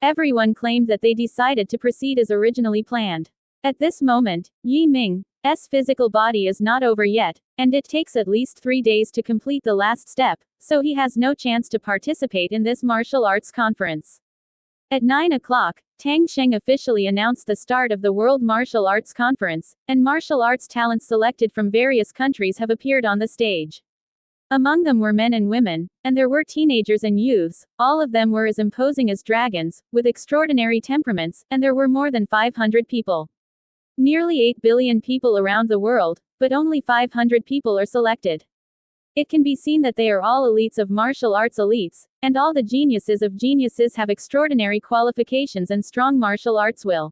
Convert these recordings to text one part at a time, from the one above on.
Everyone claimed that they decided to proceed as originally planned. At this moment, Yi Ming's physical body is not over yet, and it takes at least 3 days to complete the last step, so he has no chance to participate in this martial arts conference. At 9 o'clock, Tang Sheng officially announced the start of the World Martial Arts Conference, and martial arts talents selected from various countries have appeared on the stage. Among them were men and women, and there were teenagers and youths. All of them were as imposing as dragons, with extraordinary temperaments, and there were more than 500 people. Nearly 8 billion people around the world, but only 500 people are selected. It can be seen that they are all elites of martial arts elites, and all the geniuses of geniuses have extraordinary qualifications and strong martial arts will.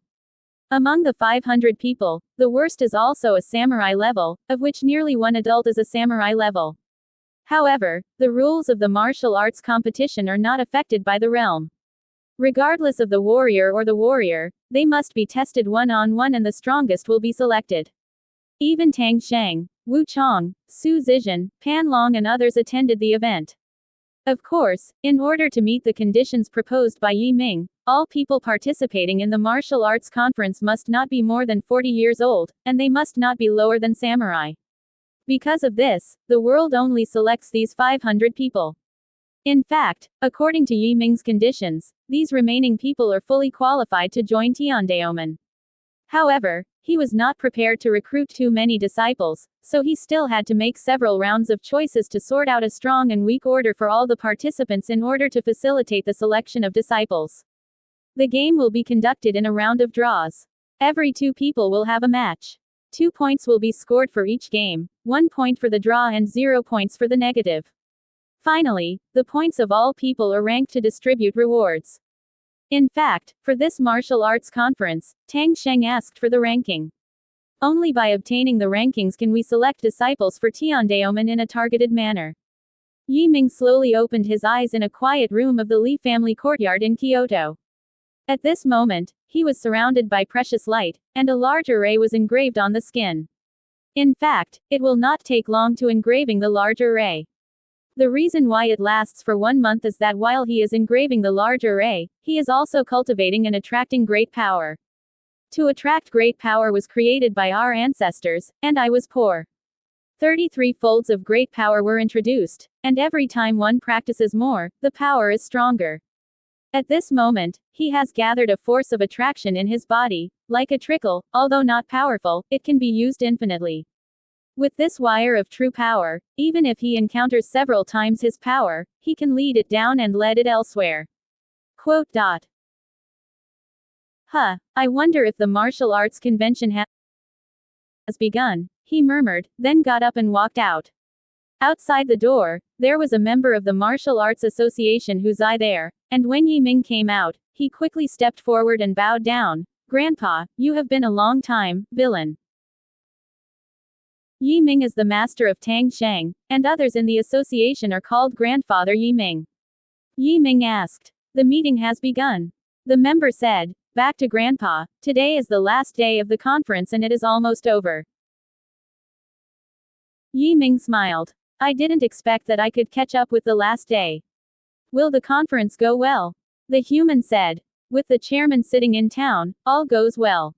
Among the 500 people, the worst is also a samurai level, of which nearly one adult is a samurai level. However, the rules of the martial arts competition are not affected by the realm. Regardless of the warrior or the warrior, they must be tested one-on-one and the strongest will be selected. Even Tang Sheng, Wu Chong, Su Zizhen, Pan Long and others attended the event. Of course, in order to meet the conditions proposed by Yi Ming, all people participating in the martial arts conference must not be more than 40 years old, and they must not be lower than samurai. Because of this, the world only selects these 500 people. In fact, according to Yi Ming's conditions, these remaining people are fully qualified to join Tiandaomen. However, he was not prepared to recruit too many disciples, so he still had to make several rounds of choices to sort out a strong and weak order for all the participants in order to facilitate the selection of disciples. The game will be conducted in a round of draws. Every 2 people will have a match. 2 points will be scored for each game, 1 point for the draw and 0 points for the negative. Finally, the points of all people are ranked to distribute rewards. In fact, for this martial arts conference, Tang Sheng asked for the ranking. Only by obtaining the rankings can we select disciples for Tiandaomen in a targeted manner. Yi Ming slowly opened his eyes in a quiet room of the Li family courtyard in Kyoto. At this moment, he was surrounded by precious light, and a large array was engraved on the skin. In fact, it will not take long to engraving the large array. The reason why it lasts for 1 month is that while he is engraving the large array, he is also cultivating and attracting great power. To attract great power was created by our ancestors, and I was poor. 33 folds of great power were introduced, and every time one practices more, the power is stronger. At this moment, he has gathered a force of attraction in his body, like a trickle, although not powerful, it can be used infinitely. With this wire of true power, even if he encounters several times his power, he can lead it down and lead it elsewhere. Quote. I wonder if the martial arts convention has begun, he murmured, then got up and walked out. Outside the door, there was a member of the Martial Arts Association who's there, and when Yi Ming came out, he quickly stepped forward and bowed down. Grandpa, you have been a long time, villain. Yi Ming is the master of Tang Sheng, and others in the association are called Grandfather Yi Ming. Yi Ming asked. The meeting has begun. The member said, back to Grandpa, today is the last day of the conference and it is almost over. Yi Ming smiled. I didn't expect that I could catch up with the last day. Will the conference go well? The human said. With the chairman sitting in town, all goes well.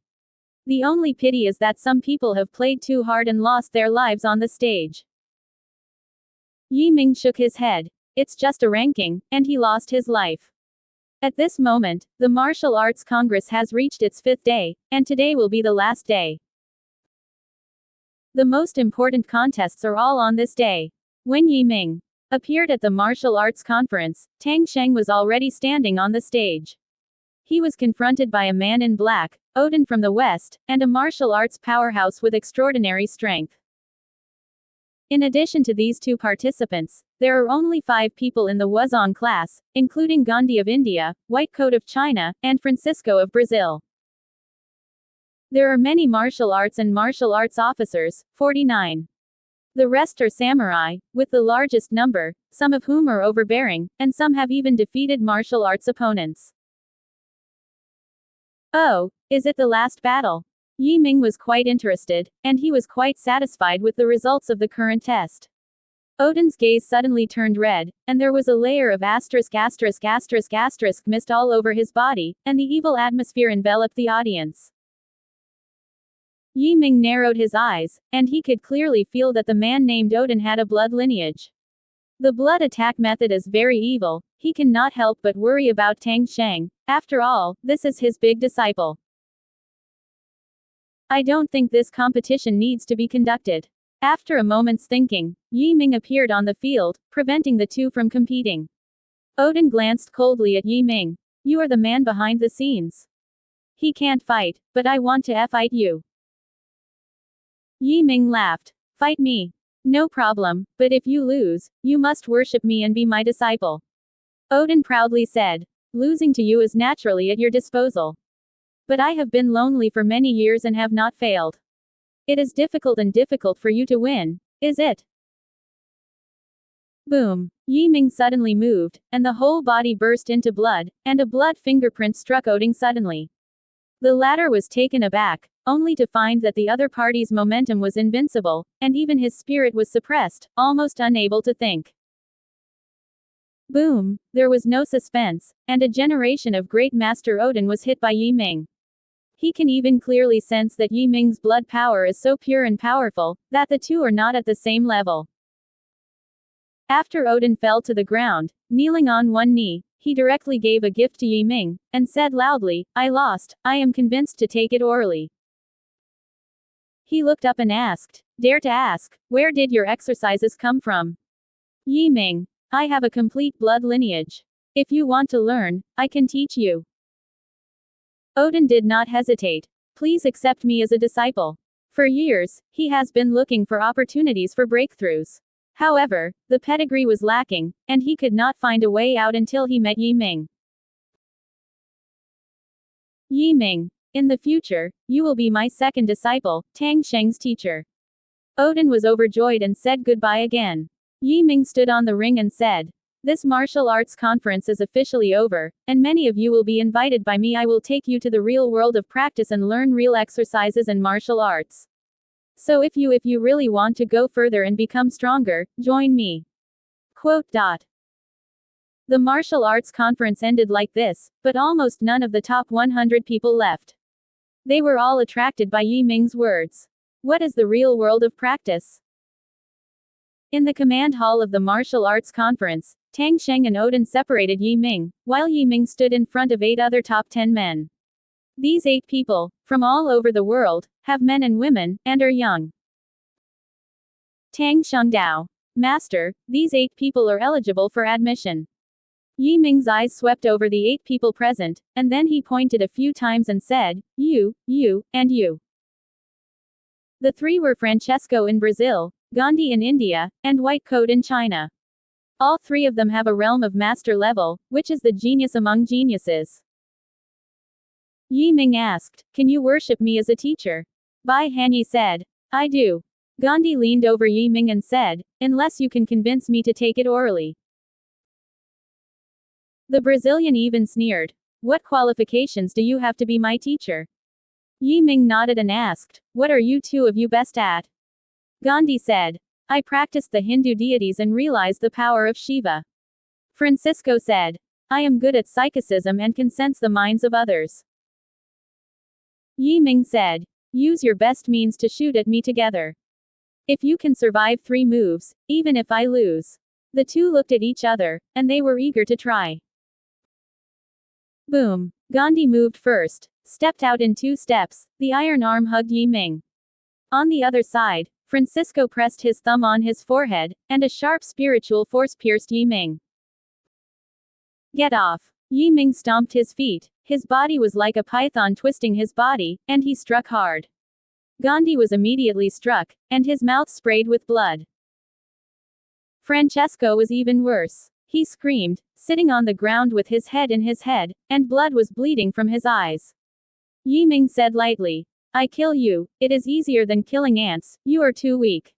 The only pity is that some people have played too hard and lost their lives on the stage. Yi Ming shook his head. It's just a ranking, and he lost his life. At this moment, the Martial Arts Congress has reached its 5th day, and today will be the last day. The most important contests are all on this day. When Yi Ming appeared at the Martial Arts Conference, Tang Sheng was already standing on the stage. He was confronted by a man in black, Odin from the West, and a martial arts powerhouse with extraordinary strength. In addition to these 2 participants, there are only 5 people in the Wuzong class, including Gandhi of India, White Coat of China, and Francisco of Brazil. There are many martial arts and martial arts officers, 49. The rest are samurai, with the largest number, some of whom are overbearing, and some have even defeated martial arts opponents. Oh, is it the last battle? Yi Ming was quite interested, and he was quite satisfied with the results of the current test. Odin's gaze suddenly turned red, and there was a layer of asterisk asterisk asterisk asterisk mist all over his body, and the evil atmosphere enveloped the audience. Yi Ming narrowed his eyes, and he could clearly feel that the man named Odin had a blood lineage. The blood attack method is very evil. He cannot help but worry about Tang Sheng. After all, this is his big disciple. I don't think this competition needs to be conducted. After a moment's thinking, Yi Ming appeared on the field, preventing the two from competing. Odin glanced coldly at Yi Ming. You are the man behind the scenes. He can't fight, but I want to fight you. Yi Ming laughed. Fight me. No problem, but if you lose, you must worship me and be my disciple. Odin proudly said. Losing to you is naturally at your disposal. But I have been lonely for many years and have not failed. It is difficult for you to win, is it? Boom. Yi Ming suddenly moved, and the whole body burst into blood, and a blood fingerprint struck Odin suddenly. The latter was taken aback, only to find that the other party's momentum was invincible, and even his spirit was suppressed, almost unable to think. Boom. There was no suspense, and a generation of great Master Odin was hit by Yi Ming. He can even clearly sense that Yi Ming's blood power is so pure and powerful, that the two are not at the same level. After Odin fell to the ground, kneeling on one knee, he directly gave a gift to Yi Ming, and said loudly, I lost, I am convinced to take it orally. He looked up and asked, Dare to ask, where did your exercises come from? Yi Ming, I have a complete blood lineage. If you want to learn, I can teach you. Odin did not hesitate. Please accept me as a disciple. For years, he has been looking for opportunities for breakthroughs. However, the pedigree was lacking, and he could not find a way out until he met Yi Ming. Yi Ming, in the future, you will be my second disciple, Tang Sheng's teacher. Odin was overjoyed and said goodbye again. Yi Ming stood on the ring and said, This martial arts conference is officially over, and many of you will be invited by me. I will take you to the real world of practice and learn real exercises and martial arts. So if you really want to go further and become stronger, join me. Quote. The martial arts conference ended like this, but almost none of the top 100 people left. They were all attracted by Yi Ming's words. What is the real world of practice? In the command hall of the martial arts conference, Tang Sheng and Odin separated Yi Ming, while Yi Ming stood in front of 8 other top 10 men. These 8 people, from all over the world, have men and women, and are young. Tang Shengdao. Master, these 8 people are eligible for admission. Yi Ming's eyes swept over the 8 people present, and then he pointed a few times and said, you, and you. The 3 were Francesco in Brazil, Gandhi in India, and White Coat in China. All 3 of them have a realm of master level, which is the genius among geniuses. Yi Ming asked, Can you worship me as a teacher? Bai Hanyi said, I do. Gandhi leaned over Yi Ming and said, Unless you can convince me to take it orally. The Brazilian even sneered. What qualifications do you have to be my teacher? Yi Ming nodded and asked, What are you 2 of you best at? Gandhi said, I practiced the Hindu deities and realized the power of Shiva. Francisco said, I am good at psychicism and can sense the minds of others. Yi Ming said, Use your best means to shoot at me together. If you can survive 3 moves, even if I lose. The 2 looked at each other, and they were eager to try. Boom. Gandhi moved first, stepped out in 2 steps, the iron arm hugged Yi Ming. On the other side, Francisco pressed his thumb on his forehead, and a sharp spiritual force pierced Yi Ming. Get off. Yi Ming stomped his feet, his body was like a python twisting his body, and he struck hard. Gandhi was immediately struck, and his mouth sprayed with blood. Francesco was even worse. He screamed, sitting on the ground with his head in his head, and blood was bleeding from his eyes. Yi Ming said lightly, I kill you, it is easier than killing ants, you are too weak.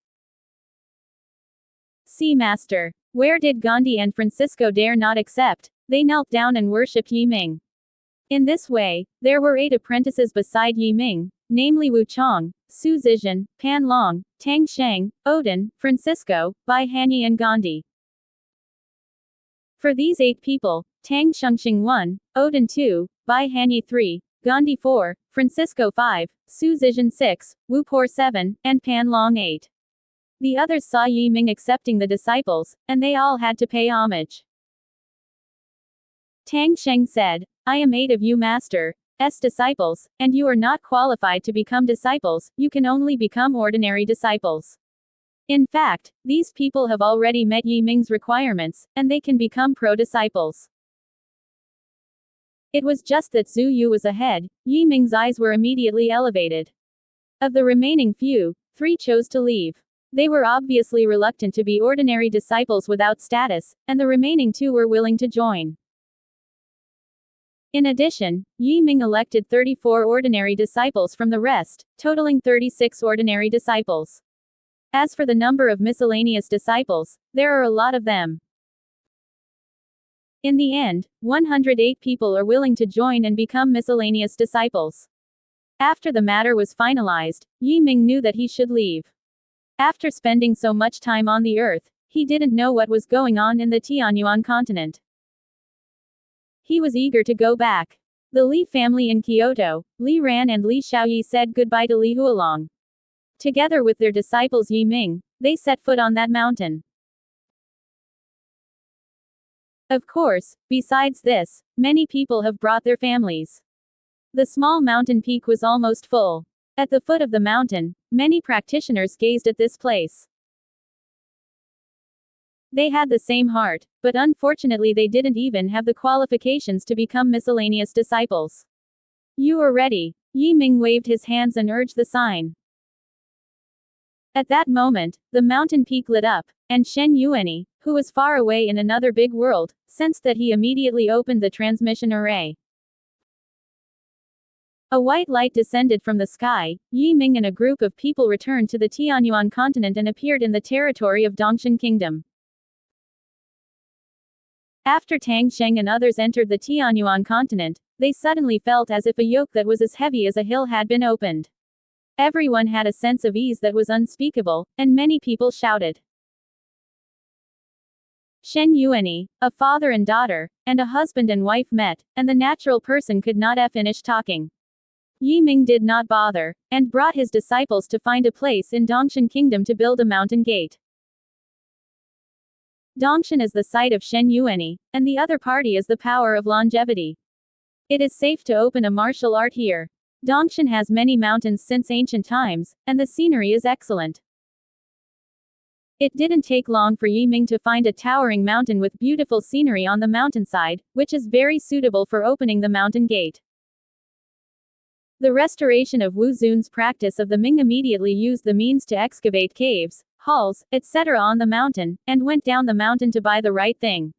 See Master. Where did Gandhi and Francisco dare not accept? They knelt down and worshipped Yi Ming. In this way, there were 8 apprentices beside Yi Ming, namely Wu Chong, Su Zizhen, Pan Long, Tang Sheng, Odin, Francisco, Bai Hanyi and Gandhi. For these 8 people, Tang Shengxing 1, Odin 2, Bai Hanyi 3, Gandhi 4, Francisco 5, Su Zizhen 6, Wu Por 7, and Pan Long 8. The others saw Yi Ming accepting the disciples, and they all had to pay homage. Tang Sheng said, I am 8 of you Master's disciples, and you are not qualified to become disciples, you can only become ordinary disciples. In fact, these people have already met Yi Ming's requirements, and they can become pro-disciples. It was just that Zhu Yu was ahead. Yi Ming's eyes were immediately elevated. Of the remaining few, 3 chose to leave. They were obviously reluctant to be ordinary disciples without status, and the remaining 2 were willing to join. In addition, Yi Ming elected 34 ordinary disciples from the rest, totaling 36 ordinary disciples. As for the number of miscellaneous disciples, there are a lot of them. In the end, 108 people are willing to join and become miscellaneous disciples. After the matter was finalized, Yi Ming knew that he should leave. After spending so much time on the earth, he didn't know what was going on in the Tianyuan continent. He was eager to go back. The Li family in Kyoto, Li Ran and Li Xiaoyi said goodbye to Li Hualong. Together with their disciples Yi Ming, they set foot on that mountain. Of course, besides this, many people have brought their families. The small mountain peak was almost full. At the foot of the mountain, many practitioners gazed at this place. They had the same heart, but unfortunately they didn't even have the qualifications to become miscellaneous disciples. You are ready. Yi Ming waved his hands and urged the sign. At that moment, the mountain peak lit up, and Shen Yuanyi, who was far away in another big world, sensed that he immediately opened the transmission array. A white light descended from the sky. Yi Ming and a group of people returned to the Tianyuan continent and appeared in the territory of Dongshan Kingdom. After Tang Sheng and others entered the Tianyuan continent, they suddenly felt as if a yoke that was as heavy as a hill had been opened. Everyone had a sense of ease that was unspeakable, and many people shouted. Shen Yuanyi, a father and daughter, and a husband and wife met, and the natural person could not finish talking. Yi Ming did not bother, and brought his disciples to find a place in Dongshan Kingdom to build a mountain gate. Dongshan is the site of Shen Yuanyi, and the other party is the power of longevity. It is safe to open a martial art here. Dongshan has many mountains since ancient times, and the scenery is excellent. It didn't take long for Yi Ming to find a towering mountain with beautiful scenery on the mountainside, which is very suitable for opening the mountain gate. The restoration of Wu Zun's practice of the Ming immediately used the means to excavate caves, halls, etc. on the mountain, and went down the mountain to buy the right thing.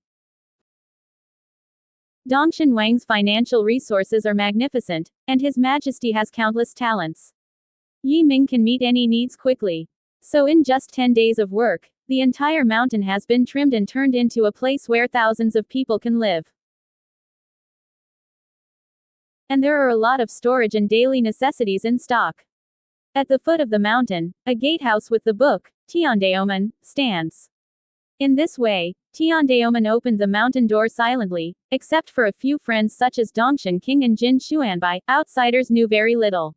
Dongshan Wang's financial resources are magnificent, and His Majesty has countless talents. Yi Ming can meet any needs quickly. So in just 10 days of work, the entire mountain has been trimmed and turned into a place where thousands of people can live. And there are a lot of storage and daily necessities in stock. At the foot of the mountain, a gatehouse with the book, Tiandaomen, stands. In this way, Tiandaomen opened the mountain door silently, except for a few friends such as Dongshan King and Jin Xuanbai. Outsiders knew very little.